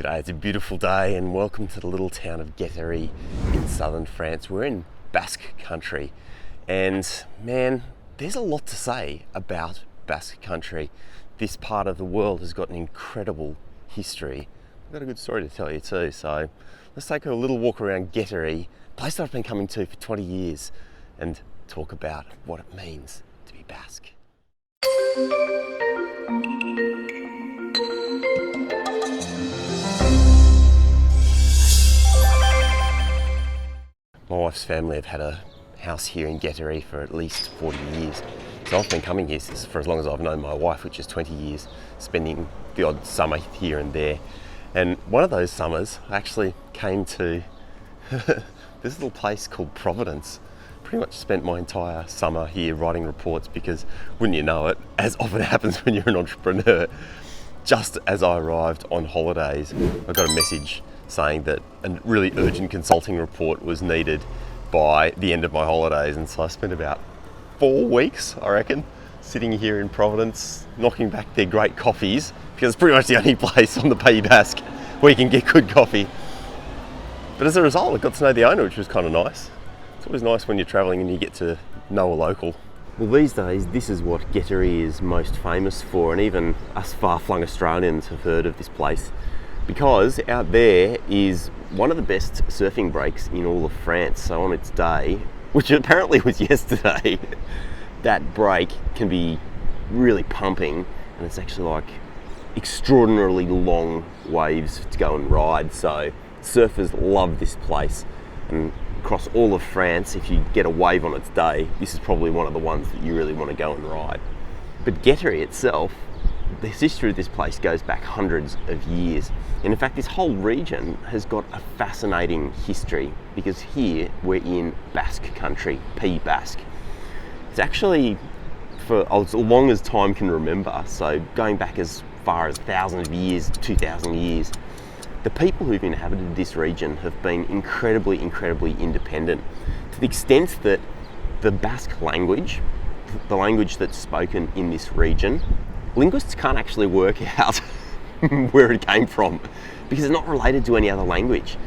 G'day, it's a beautiful day and welcome to the little town of Guethary in southern France. We're in Basque country and man, there's a lot to say about Basque country. This part of the world has got an incredible history. I've got a good story to tell you too, so let's take a little walk around Guethary, a place that I've been coming to for 20 years, and talk about what it means to be Basque. My wife's family have had a house here in Guethary for at least 40 years. So I've been coming here for as long as I've known my wife, which is 20 years, spending the odd summer here and there. And one of those summers, I actually came to this little place called Providence. Pretty much spent my entire summer here writing reports because, wouldn't you know it, as often happens when you're an entrepreneur, just as I arrived on holidays, I got a message saying that a really urgent consulting report was needed by the end of my holidays. And so I spent about 4 weeks, I reckon, sitting here in Providence, knocking back their great coffees, because it's pretty much the only place on the Pays Basque where you can get good coffee. But as a result, I got to know the owner, which was kind of nice. It's always nice when you're traveling and you get to know a local. Well, these days, this is what Guethary is most famous for, and even us far-flung Australians have heard of this place, because out there is one of the best surfing breaks in all of France. So on its day, which apparently was yesterday, that break can be really pumping, and it's actually like extraordinarily long waves to go and ride. So surfers love this place, and across all of France, if you get a wave on its day, this is probably one of the ones that you really want to go and ride. But Guethary itself, the history of this place goes back hundreds of years. And in fact, this whole region has got a fascinating history, because here we're in Basque country, Pays Basque. It's actually for as long as time can remember, so going back as far as thousands of years, 2,000 years, the people who've inhabited this region have been incredibly independent, to the extent that the Basque language, the language that's spoken in this region, linguists can't actually work out where it came from because it's not related to any other language.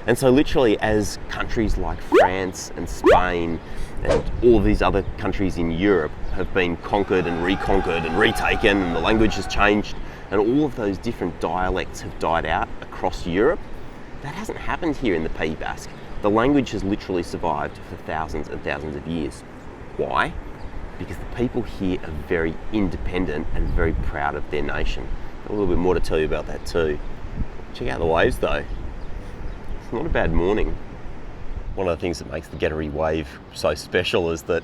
And so literally, as countries like France and Spain and all of these other countries in Europe have been conquered and reconquered and retaken, and the language has changed, and all of those different dialects have died out across Europe, that hasn't happened here in the Pays Basque. The language has literally survived for thousands and thousands of years. Why? Because the people here are very independent and very proud of their nation. A little bit more to tell you about that too. Check out the waves though. It's not a bad morning. One of the things that makes the Guethary wave so special is that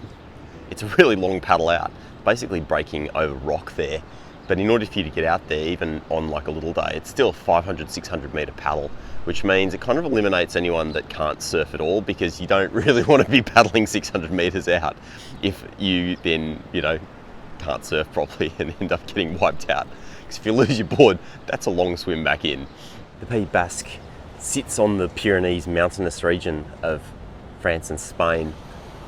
it's a really long paddle out, basically breaking over rock there. But in order for you to get out there, even on like a little day, it's still a 500, 600 metre paddle, which means it kind of eliminates anyone that can't surf at all, because you don't really want to be paddling 600 metres out if you then, can't surf properly and end up getting wiped out. Because if you lose your board, that's a long swim back in. The Pays Basque sits on the Pyrenees mountainous region of France and Spain,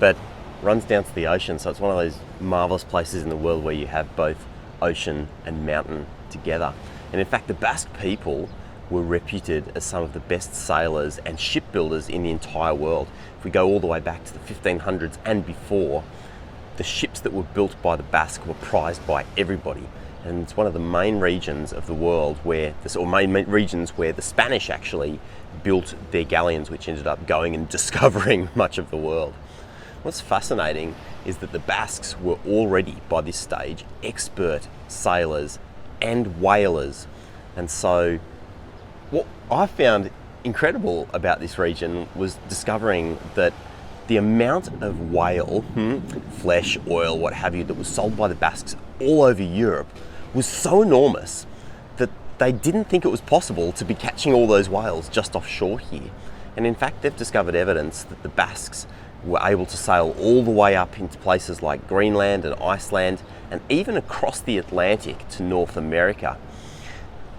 but runs down to the ocean. So it's one of those marvellous places in the world where you have both ocean and mountain together. And in fact, the Basque people were reputed as some of the best sailors and shipbuilders in the entire world. If we go all the way back to the 1500s and before, the ships that were built by the Basque were prized by everybody. And it's one of the main regions of the world where the Spanish actually built their galleons, which ended up going and discovering much of the world. What's fascinating is that the Basques were already, by this stage, expert sailors and whalers. And so what I found incredible about this region was discovering that the amount of whale, flesh, oil, what have you, that was sold by the Basques all over Europe was so enormous that they didn't think it was possible to be catching all those whales just offshore here. And in fact, they've discovered evidence that the Basques were able to sail all the way up into places like Greenland and Iceland, and even across the Atlantic to North America.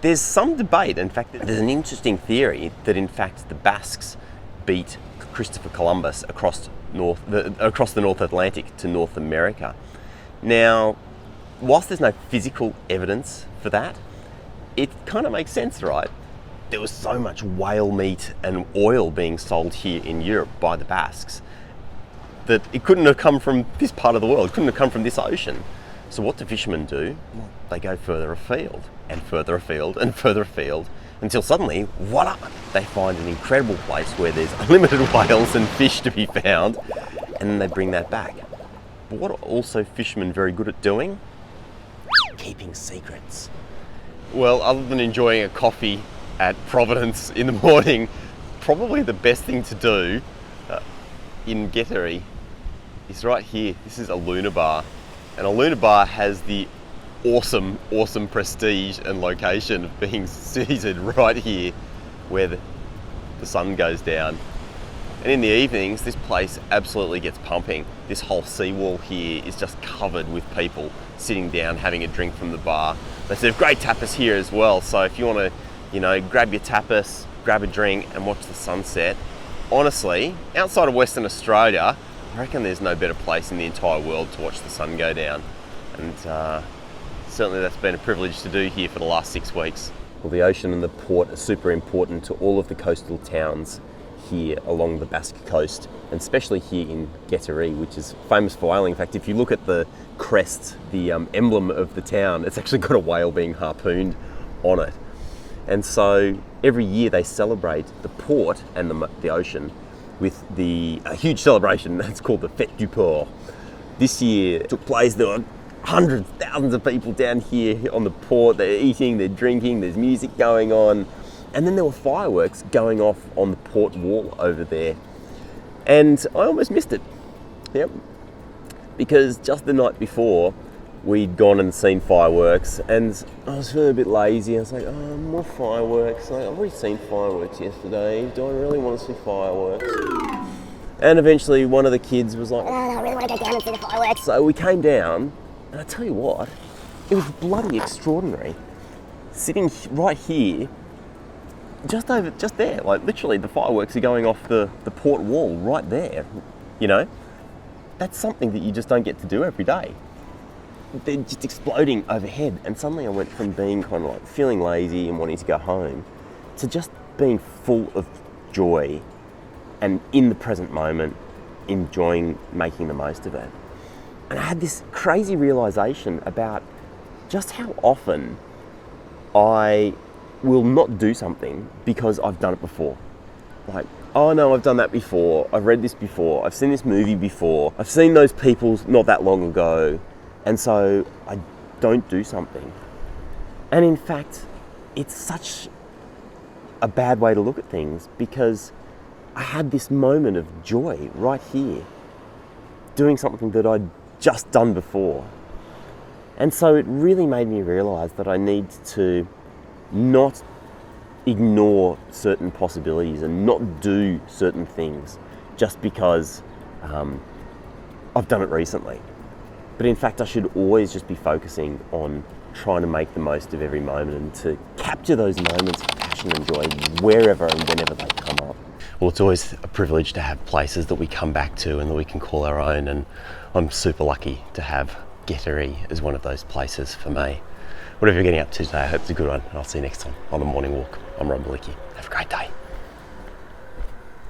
There's some debate, in fact, there's an interesting theory that in fact the Basques beat Christopher Columbus across the North Atlantic to North America. Now, whilst there's no physical evidence for that, it kind of makes sense, right? there was so much whale meat and oil being sold here in Europe by the Basques that it couldn't have come from this part of the world, it couldn't have come from this ocean. So what do fishermen do? Well, they go further afield and further afield and further afield until suddenly, voila, they find an incredible place where there's unlimited whales and fish to be found, and then they bring that back. But what are also fishermen very good at doing? Keeping secrets. Well, other than enjoying a coffee at Providence in the morning, probably the best thing to do in Guethary is right here. This is a Luna Bar, and a Luna Bar has the awesome prestige and location of being seated right here where the sun goes down. And in the evenings, this place absolutely gets pumping. This whole seawall here is just covered with people sitting down, having a drink from the bar. They serve great tapas here as well. So if you want to, grab your tapas, grab a drink and watch the sunset, honestly, outside of Western Australia, I reckon there's no better place in the entire world to watch the sun go down. And certainly that's been a privilege to do here for the last 6 weeks. Well, the ocean and the port are super important to all of the coastal towns here along the Basque coast, and especially here in Guethary, which is famous for whaling. In fact, if you look at the crest, the emblem of the town, it's actually got a whale being harpooned on it. And so every year they celebrate the port and the ocean with a huge celebration that's called the Fete du Port. This year it took place. There were hundreds, thousands of people down here on the port. They're eating, they're drinking, there's music going on. And then there were fireworks going off on the port wall over there. And I almost missed it. Yep. Because just the night before, we'd gone and seen fireworks, and I was feeling a bit lazy. I was like, oh, more fireworks. Like, I've already seen fireworks yesterday. Do I really want to see fireworks? And eventually one of the kids was like, oh, I really want to go down and see the fireworks. So we came down, and I tell you what, it was bloody extraordinary. Sitting right here, just there, like literally the fireworks are going off the port wall right there, That's something that you just don't get to do every day. They're just exploding overhead, and suddenly I went from being kind of like feeling lazy and wanting to go home to just being full of joy and in the present moment, enjoying making the most of it. And I had this crazy realization about just how often I will not do something because I've done it before. Like, oh no, I've done that before, I've read this before, I've seen this movie before, I've seen those people not that long ago, and so I don't do something. And in fact, it's such a bad way to look at things, because I had this moment of joy right here, doing something that I'd just done before. And so it really made me realize that I need to not ignore certain possibilities and not do certain things just because I've done it recently. But in fact, I should always just be focusing on trying to make the most of every moment and to capture those moments of passion and joy wherever and whenever they come up. Well, it's always a privilege to have places that we come back to and that we can call our own, and I'm super lucky to have Guethary as one of those places for me. Whatever you're getting up to today, I hope it's a good one. I'll see you next time on The Morning Walk. I'm Ron Balicki. Have a great day.